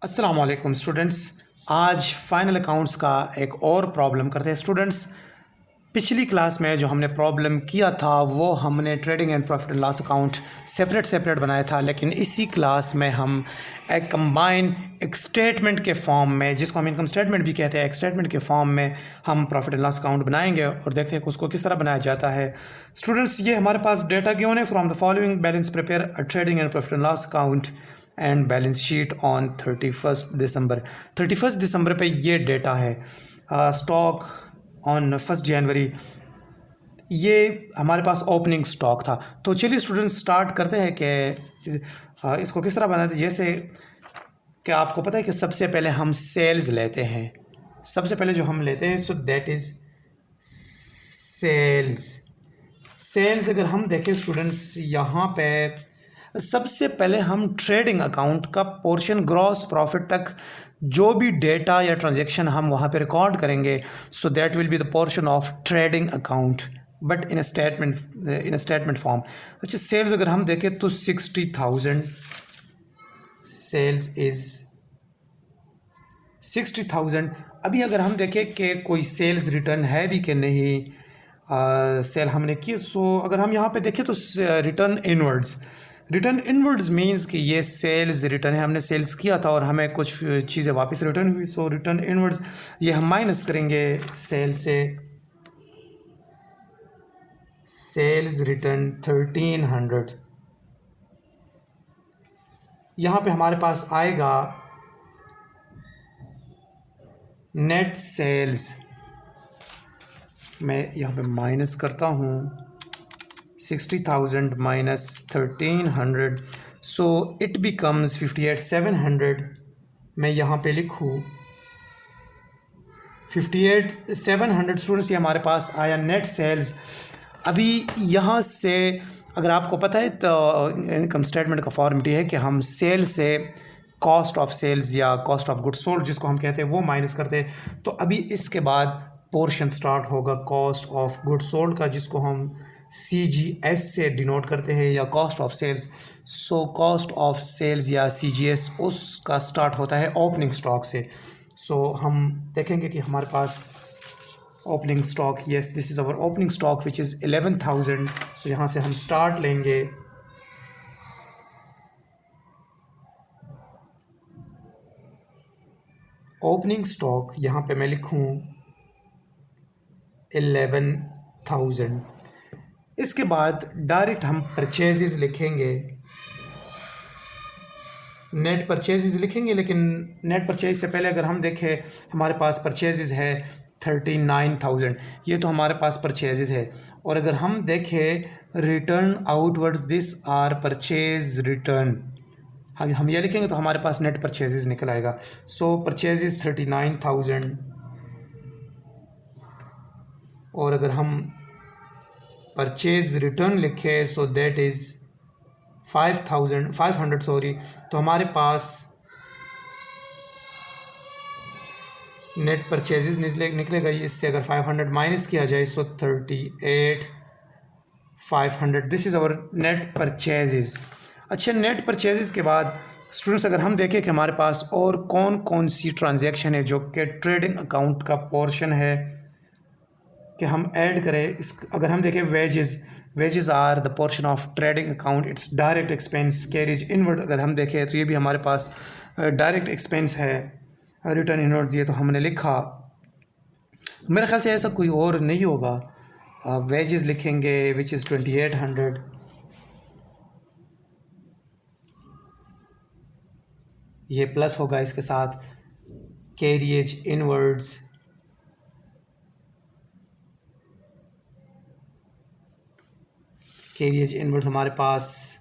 अस्सलाम वालेकुम स्टूडेंट्स। आज फाइनल अकाउंट्स का एक और प्रॉब्लम करते हैं स्टूडेंट्स। पिछली क्लास में जो हमने प्रॉब्लम किया था वो हमने trading and profit and loss account separate बनाया था, लेकिन इसी क्लास में हम एक कंबाइन एक स्टेटमेंट के फॉर्म में, जिसको हम इनकम स्टेटमेंट भी कहते हैं, एक स्टेटमेंट के फॉर्म में हम प्रॉफिट एंड लॉस अकाउंट बनाएंगे और देखते हैं कि उसको किस तरह बनाया जाता है। स्टूडेंट्स, ये हमारे पास डेटा गिवन है from the following balance prepare a trading and profit and loss account and balance sheet on 31 दिसंबर। 31 दिसंबर पे ये डेटा है। स्टॉक ऑन 1 जनवरी, ये हमारे पास ओपनिंग स्टॉक था। तो चलिए स्टूडेंट्स स्टार्ट करते हैं कि इसको किस तरह बनाते हैं। जैसे कि आपको पता है कि सबसे पहले हम सेल्स लेते हैं, सबसे पहले जो हम लेते हैं सो दैट इज़ सेल्स अगर हम देखें स्टूडेंट्स, यहाँ पे सबसे पहले हम ट्रेडिंग अकाउंट का पोर्शन ग्रॉस प्रॉफिट तक जो भी डेटा या ट्रांजैक्शन हम वहाँ पे रिकॉर्ड करेंगे, so that will be the portion of trading account but in statement form. अच्छा, सेल्स अगर हम देखें तो 60,000 सेल्स इज़ 60,000। अभी अगर हम देखें कि कोई सेल्स रिटर्न है भी कि नहीं, सेल हमने की, सो अगर हम यहाँ पे देखें तो रिटर्न इनवर्ड्स मींस कि ये सेल्स रिटर्न है, हमने सेल्स किया था और हमें कुछ चीज़ें वापस रिटर्न हुई, सो रिटर्न इनवर्ड्स ये हम माइनस करेंगे सेल से। सेल्स रिटर्न 1300, यहाँ पे हमारे पास आएगा नेट सेल्स। मैं यहाँ पे माइनस करता हूँ 60,000 माइनस 1300, सो इट बिकम्स 58,700। मैं यहाँ पे लिखूँ 58,700 स्टूडेंट्स, ये हमारे पास आया नेट सेल्स। अभी यहाँ से अगर आपको पता है तो इनकम स्टेटमेंट का फॉर्मेट है कि हम सेल से कॉस्ट ऑफ सेल्स या कॉस्ट ऑफ गुड्स सोल्ड जिसको हम कहते हैं वो माइनस करते हैं। तो अभी इसके बाद पोर्शन स्टार्ट होगा कॉस्ट ऑफ गुड्स सोल्ड का, जिसको हम CGS से डिनोट करते हैं या cost of sales. So cost of sales या CGS उसका स्टार्ट होता है ओपनिंग स्टॉक से। सो हम देखेंगे कि हमारे पास opening stock, yes this is our opening stock which is 11,000। So यहाँ से हम स्टार्ट लेंगे। ओपनिंग स्टॉक यहाँ पे मैं लिखूँ 11,000। इसके बाद डायरेक्ट हम परचेजेस लिखेंगे, नेट परचेजेस लिखेंगे, लेकिन नेट परचेज से पहले अगर हम देखें हमारे पास परचेजेस है 39,000, ये तो हमारे पास परचेजेस है। और अगर हम देखें return outwards, this are purchase return, हम ये लिखेंगे तो हमारे पास नेट परचेजेस निकल आएगा। सो परचेजेस 39,000, और अगर हम परचेज रिटर्न लिखे सो दैट इज़ 500 सॉरी, तो हमारे पास नेट परचेजेस निकलेगा। इससे अगर 500 माइनस किया जाए so 38,500, this is our net purchases. अच्छा, नेट परचेजेस के बाद स्टूडेंट्स अगर हम देखें कि हमारे पास और कौन कौन सी ट्रांजैक्शन है जो कि ट्रेडिंग अकाउंट का पोर्शन है कि हम ऐड करें। इस अगर हम देखें wages are the portion of trading account, it's direct expense carriage inward. अगर हम देखें तो ये भी हमारे पास डायरेक्ट एक्सपेंस है। रिटर्न इनवर्ड्स ये तो हमने लिखा, मेरे ख्याल से ऐसा कोई और नहीं होगा। वेजेस लिखेंगे विच इज़ 2800, ये प्लस होगा इसके साथ कैरिज इनवर्ड्स, कैरिज इनवर्ड्स हमारे पास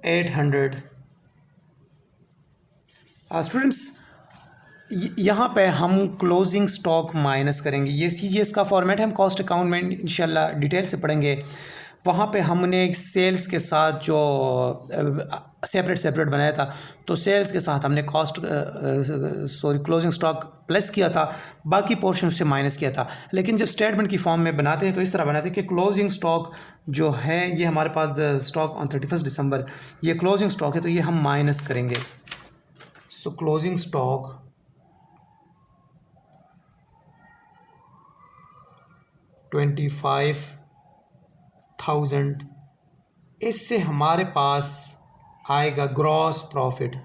800। स्टूडेंट्स यहाँ पे हम क्लोजिंग स्टॉक माइनस करेंगे। ये CGS का फॉर्मेट है, हम कॉस्ट अकाउंट में इंशाल्लाह डिटेल से पढ़ेंगे। वहाँ पे हमने सेल्स के साथ जो सेपरेट बनाया था, तो सेल्स के साथ हमने क्लोजिंग स्टॉक प्लस किया था, बाकी पोर्शन से माइनस किया था। लेकिन जब स्टेटमेंट की फॉर्म में बनाते हैं तो इस तरह बनाते हैं कि क्लोजिंग स्टॉक जो है ये हमारे पास द स्टॉक ऑन 31 दिसंबर, ये क्लोजिंग स्टॉक है तो ये हम माइनस करेंगे। सो क्लोजिंग स्टॉक 25,000, इससे हमारे पास आएगा ग्रॉस प्रॉफिट।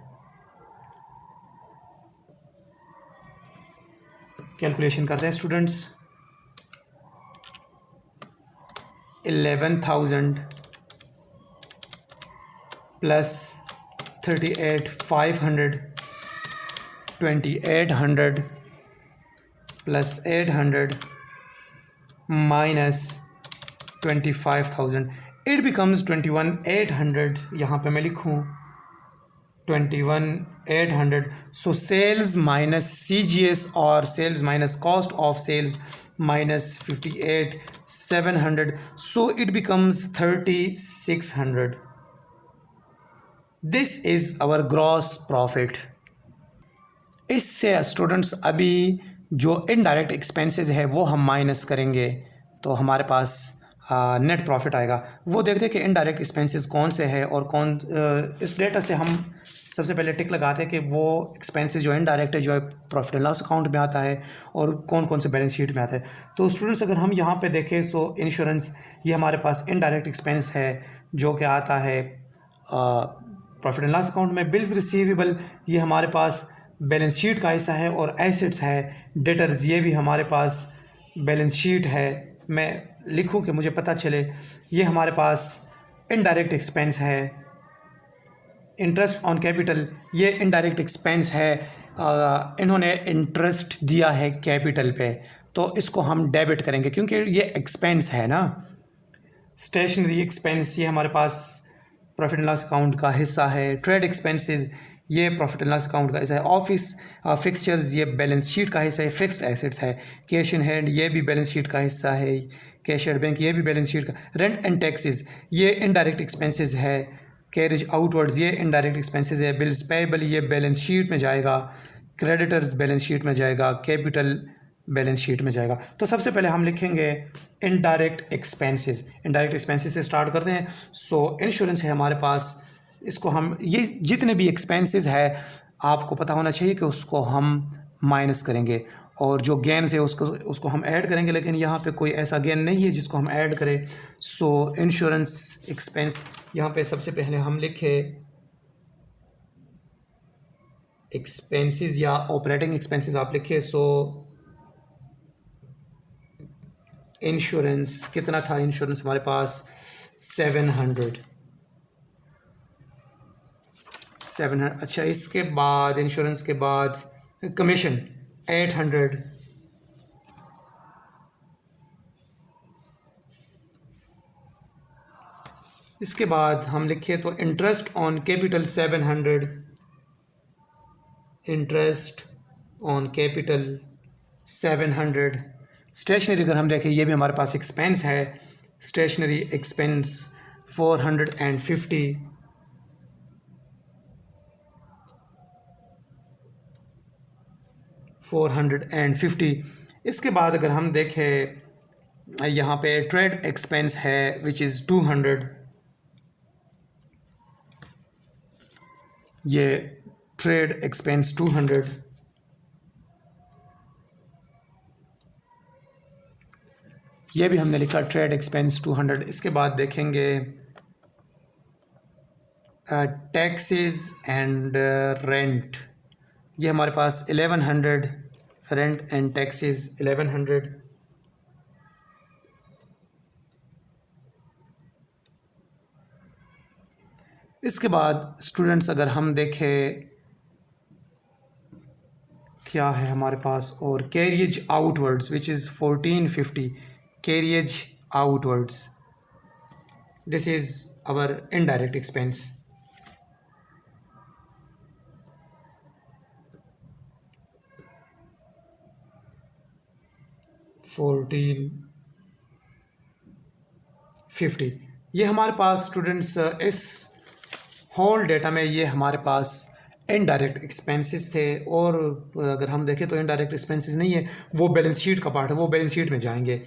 कैलकुलेशन करते हैं students. 11,000 plus 38,500, 2,800 plus 800 minus 25,000, it becomes 21,800। यहाँ पे मैं लिखूँ 21,800। सो सेल्स माइनस CGS और sales minus cost of sales minus 58,700, so it becomes 3,600. This is our gross profit. इससे स्टूडेंट्स अभी जो इनडायरेक्ट एक्सपेंसेस है वो हम माइनस करेंगे तो हमारे पास नेट प्रॉफिट आएगा। वो देखते हैं कि इनडायरेक्ट एक्सपेंसेस कौन से हैं और कौन इस डेटा से हम सबसे पहले टिक लगाते हैं कि वो एक्सपेंसेस जो इनडायरेक्ट है जो प्रॉफिट एंड लॉस अकाउंट में आता है और कौन कौन से बैलेंस शीट में आता है। तो स्टूडेंट्स अगर हम यहाँ पे देखें सो इंश्योरेंस ये हमारे पास इनडायरेक्ट एक्सपेंस है जो कि आता है प्रॉफिट एंड लॉस अकाउंट में। बिल्स रिसीवेबल ये हमारे पास बैलेंस शीट का हिस्सा है और एसेट्स है डेटर्स ये भी हमारे पास बैलेंस शीट है। मैं लिखूँ कि मुझे पता चले, ये हमारे पास इनडायरेक्ट एक्सपेंस है। इंटरेस्ट ऑन कैपिटल ये इनडायरेक्ट एक्सपेंस है, इन्होंने इंटरेस्ट दिया है कैपिटल पे तो इसको हम डेबिट करेंगे क्योंकि ये एक्सपेंस है ना। स्टेशनरी एक्सपेंस ये हमारे पास प्रॉफिट एंड लॉस अकाउंट का हिस्सा है। ट्रेड एक्सपेंसेस ये प्रॉफिट एंड लॉस अकाउंट का हिस्सा है। ऑफिस फिक्सचर्स ये बैलेंस शीट का हिस्सा है। फिक्स्ड एसेट्स है। कैश इन हैंड ये भी बैलेंस शीट का हिस्सा है। कैशियर बैंक ये भी बैलेंस शीट का। रेंट एंड टैक्सेस ये इनडायरेक्ट एक्सपेंसेस है। कैरेज आउटवर्ड्स ये इनडायरेक्ट एक्सपेंसेस है। बिल्स पेएबल ये बैलेंस शीट में जाएगा। क्रेडिटर्स बैलेंस शीट में जाएगा। कैपिटल बैलेंस शीट में जाएगा। तो सबसे पहले हम लिखेंगे इनडायरेक्ट एक्सपेंसेस। इनडायरेक्ट एक्सपेंसेस से स्टार्ट करते हैं। सो इंश्योरेंस है हमारे पास, इसको हम ये जितने भी एक्सपेंसेस है आपको पता होना चाहिए कि उसको हम माइनस करेंगे और जो गेन्स है उसको हम ऐड करेंगे, लेकिन यहाँ पे कोई ऐसा गेन नहीं है जिसको हम ऐड करें। सो इंश्योरेंस एक्सपेंस यहाँ पे सबसे पहले हम लिखे एक्सपेंसेस या ऑपरेटिंग एक्सपेंसेस आप लिखे। सो इंश्योरेंस कितना था? इंश्योरेंस हमारे पास 700। अच्छा, इसके बाद इंश्योरेंस के बाद कमीशन 800। इसके बाद हम लिखे तो interest on capital 700। Interest on capital 700। Stationery अगर हम देखें ये भी हमारे पास एक्सपेंस है। Stationery expense 450। इसके बाद अगर हम देखें यहाँ पे ट्रेड एक्सपेंस है विच इज़ 200। ये ट्रेड एक्सपेंस 200। ये भी हमने लिखा ट्रेड एक्सपेंस 200। इसके बाद देखेंगे टैक्सेस एंड रेंट ये हमारे पास 1100। Rent and taxes 1100। इसके बाद स्टूडेंट्स अगर हम देखें क्या है हमारे पास, और carriage outwards which is 1450। Carriage outwards this is our indirect expense. $1450 ये हमारे पास स्टूडेंट्स इस होल डेटा में ये हमारे पास इनडायरेक्ट एक्सपेंसेस थे। और अगर हम देखें तो इनडायरेक्ट एक्सपेंसेस नहीं है, वो बैलेंस शीट का पार्ट है, वो बैलेंस शीट में जाएंगे।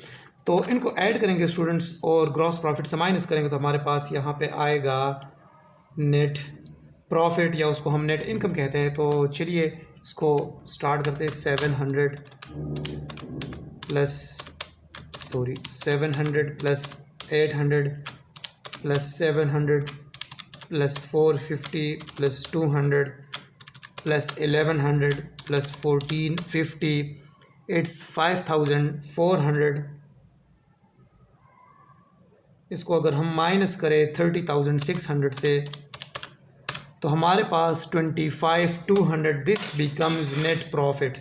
तो इनको ऐड करेंगे स्टूडेंट्स और ग्रॉस प्रॉफिट से माइनस करेंगे तो हमारे पास यहाँ पे आएगा नेट प्रॉफिट या उसको हम नेट इनकम कहते हैं। तो चलिए इसको स्टार्ट करते हैं। 700 plus 800 plus 700 plus 450 plus 200 plus 1100 plus 1450, it's 5400। इसको अगर हम माइनस करें 30,600 से तो हमारे पास 25,200। This becomes net profit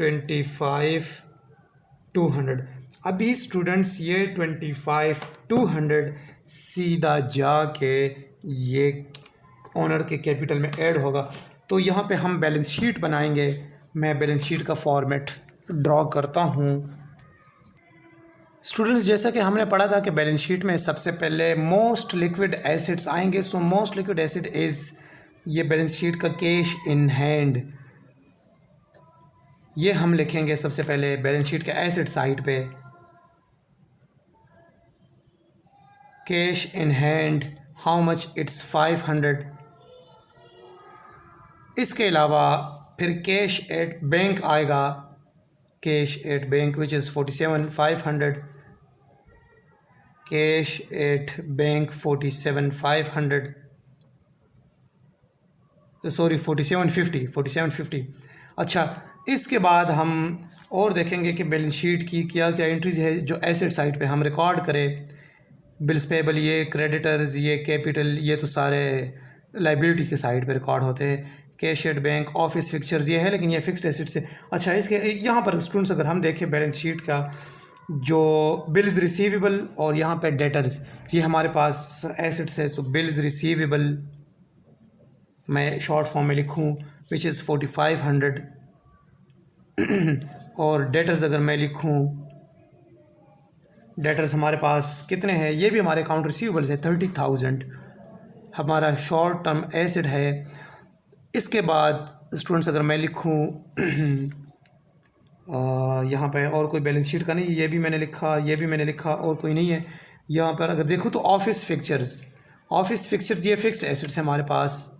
25,200। अभी स्टूडेंट्स ये 25,200 सीधा जाके ये ओनर के कैपिटल में ऐड होगा। तो यहाँ पे हम बैलेंस शीट बनाएंगे। मैं बैलेंस शीट का फॉर्मेट ड्रॉ करता हूँ। स्टूडेंट्स जैसा कि हमने पढ़ा था कि बैलेंस शीट में सबसे पहले मोस्ट लिक्विड एसेट्स आएंगे। So most liquid asset is ये बैलेंस शीट का कैश इन हैंड। ये हम लिखेंगे सबसे पहले बैलेंस शीट के एसेट साइड पे, cash in hand how much, it's 500। इसके अलावा फिर कैश एट बैंक आएगा, cash at bank which is 47,500, cash at bank 47,500 sorry 4750। अच्छा, इसके बाद हम और देखेंगे कि बैलेंस शीट की क्या क्या एंट्रीज है जो एसेट साइड पे हम रिकॉर्ड करें। बिल्स पेबल, ये क्रेडिटर्स, ये कैपिटल, ये तो सारे लाइबिलिटी के साइड पे रिकॉर्ड होते हैं। Cash at bank, office fixtures ये है, लेकिन ये फिक्स्ड एसेट्स है। अच्छा, इसके यहाँ पर स्टूडेंट्स अगर हम देखें बैलेंस शीट का जो बिल्स रिसीवेबल और यहाँ पे डेटर्स, ये हमारे पास एसेट्स है। सो बिल्स रिसीवेबल मैं शॉर्ट फॉर्म में लिखूँ विच इज़ 4,500 और डेटर्स अगर मैं लिखूँ, डेटर्स हमारे पास कितने हैं, ये भी हमारे अकाउंट रिसीवेबल्स है 30,000, हमारा शॉर्ट टर्म एसेट है। इसके बाद स्टूडेंट्स अगर मैं लिखूँ यहाँ पे और कोई बैलेंस शीट का नहीं, ये भी मैंने लिखा, ये भी मैंने लिखा, और कोई नहीं है। यहाँ पर अगर देखूँ तो ऑफिस फिक्चर्स ये फिक्स्ड एसेट्स है हमारे पास।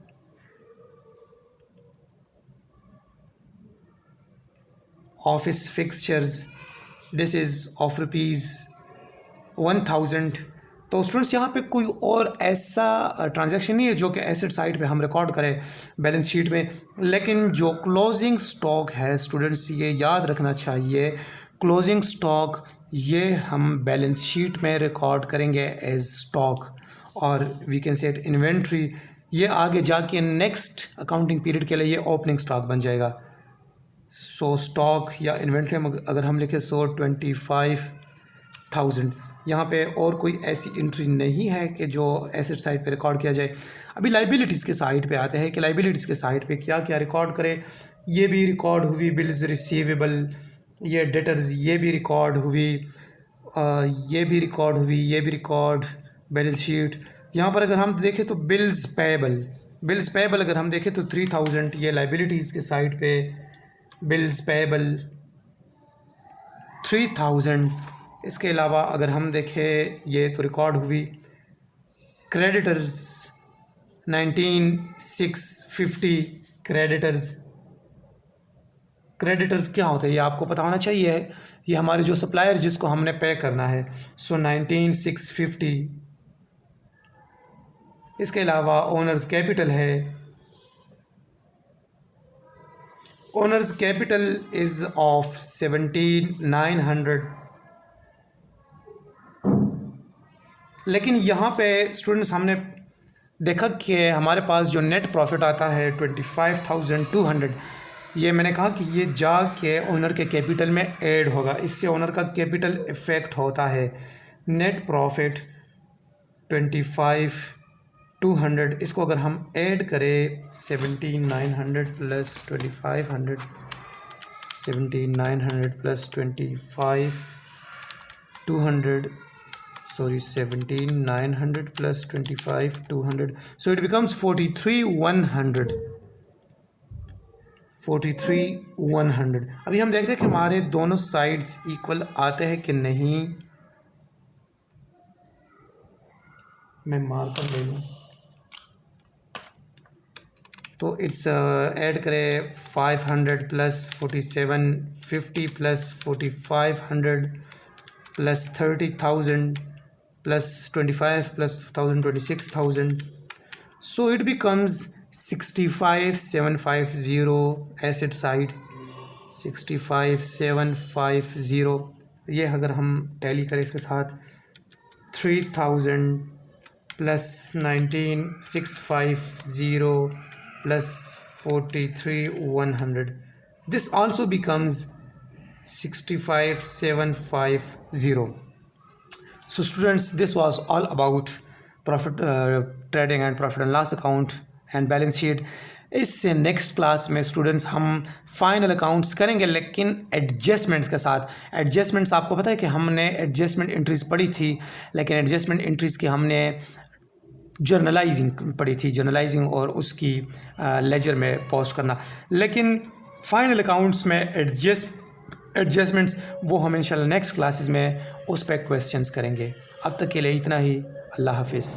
Office fixtures this is of ₹1,000। तो स्टूडेंट्स यहाँ पे कोई और ऐसा ट्रांजैक्शन नहीं है जो कि एसेट साइड पे हम रिकॉर्ड करें बैलेंस शीट में। लेकिन जो क्लोजिंग स्टॉक है स्टूडेंट्स, ये याद रखना चाहिए, क्लोजिंग स्टॉक ये हम बैलेंस शीट में रिकॉर्ड करेंगे एज स्टॉक, और we can say it inventory. ये आगे जाके नेक्स्ट अकाउंटिंग पीरियड के लिए ये ओपनिंग स्टॉक बन जाएगा। सो स्टॉक या इन्वेंट्री अगर हम लिखें 25,000, यहाँ पे और कोई ऐसी एंट्री नहीं है कि जो एसेट साइड पे रिकॉर्ड किया जाए। अभी लाइबिलिटीज़ के साइड पे आते हैं कि लाइबिलिटीज़ के साइड पे क्या क्या रिकॉर्ड करें। ये भी रिकॉर्ड हुई बिल्स रिसीवेबल, ये डेटर्स ये भी रिकॉर्ड हुई, ये भी रिकॉर्ड हुई, ये भी रिकॉर्ड बैलेंस शीट। यहाँ पर अगर हम देखें तो बिल्स पेबल अगर हम देखें तो 3,000, ये लाइबिलिटीज़ के साइड पे बिल्स पेबल 3,000। इसके अलावा अगर हम देखें ये तो रिकॉर्ड हुई क्रेडिटर्स 19,650। क्रेडिटर्स क्या होता है ये आपको पता होना चाहिए। ये हमारे जो सप्लायर जिसको हमने पे करना है। सो 19,650। इसके अलावा ओनर्स कैपिटल है, ओनर्स कैपिटल इज़ ऑफ 17,900। लेकिन यहाँ पे स्टूडेंट्स हमने देखा कि हमारे पास जो नेट प्रॉफिट आता है 25,200, ये मैंने कहा कि ये जाके ओनर के कैपिटल में ऐड होगा, इससे ओनर का कैपिटल इफ़ेक्ट होता है। नेट प्रॉफिट 25,200, इसको अगर हम ऐड करें 17,900 plus 2,500, 17,900 plus 25,200, sorry 17,900 plus 25,200, so it becomes 43,100। 43,100। अभी हम देखते हैं कि हमारे दोनों साइड्स इक्वल आते हैं कि नहीं। मैं मार्कर ले लूँ। तो इट्स ऐड करें 500 plus 4750 plus 4500 plus 30,000 plus 25 plus 1000 26,000. So it becomes 65,750 asset side. 65,750. ये अगर हम टैली करें इसके साथ 3,000 plus 19,650 plus 43,100. This also becomes 65,750. So students, this was all about profit trading and profit and loss account and balance sheet. इससे next class में students हम final accounts करेंगे, लेकिन एडजस्टमेंट्स के साथ. एडजस्टमेंट्स आपको पता है कि हमने एडजस्टमेंट एंट्रीज पढ़ी थी, लेकिन एडजस्टमेंट एंट्रीज़ की हमने जर्नलाइजिंग पढ़ी थी, जर्नलाइजिंग और उसकी लेजर में पोस्ट करना. लेकिन फाइनल अकाउंट्स में एडजस्टमेंट्स वो हम इंशाल्लाह नेक्स्ट क्लासेस में उस पर क्वेश्चंस करेंगे. अब तक के लिए इतना ही. अल्लाह हाफिज़.